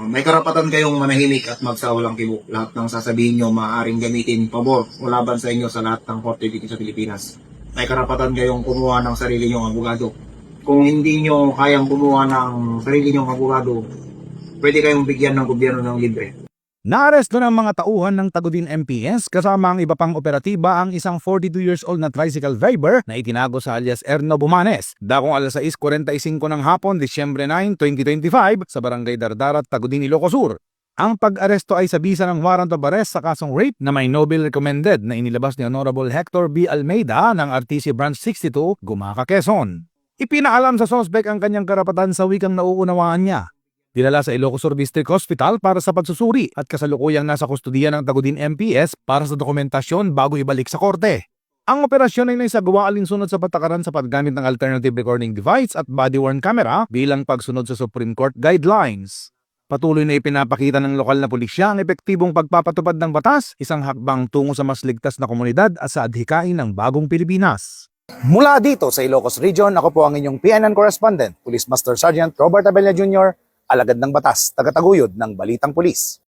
May karapatan kayong manahimik at magsawalang kibo. Lahat ng sasabihin nyo maaaring gamitin pabor o laban sa inyo sa lahat ng korte dito sa Pilipinas. May karapatan kayong kumuha ng sarili nyong abogado. Kung hindi nyo kayang kumuha ng sarili nyong abogado, pwede kayong bigyan ng gobyerno ng libre. Naaresto ng mga tauhan ng Tagudin MPS kasama ang iba pang operatiba ang isang 42 years old na tricycle driver na itinago sa alias Erno Bumanes. Dakong alas 6:45 ng hapon, Disyembre 9, 2025 sa Barangay Dardarat, Tagudin, Ilocos Sur. Ang pag-aresto ay sa bisa ng warrant of arrest sa kasong rape na may Nobel recommended na inilabas ni Honorable Hector B. Almeida ng RTC Branch 62, Gumaca, Quezon. Ipinaalam sa sospek ang kanyang karapatan sa wikang nauunawaan niya. Dinala sa Ilocos Sur District Hospital para sa pagsusuri at kasalukuyang nasa kustudiya ng Tagudin MPS para sa dokumentasyon bago ibalik sa korte. Ang operasyon ay naisagawa alinsunod sa patakaran sa paggamit ng alternative recording device at body-worn camera bilang pagsunod sa Supreme Court guidelines. Patuloy na ipinapakita ng lokal na pulisya ang epektibong pagpapatupad ng batas, isang hakbang tungo sa mas ligtas na komunidad at sa adhikain ng bagong Pilipinas. Mula dito sa Ilocos Region, ako po ang inyong PNN correspondent, Police Master Sergeant Robert Abella Jr., alagad ng batas, tagataguyod ng Balitang Pulis.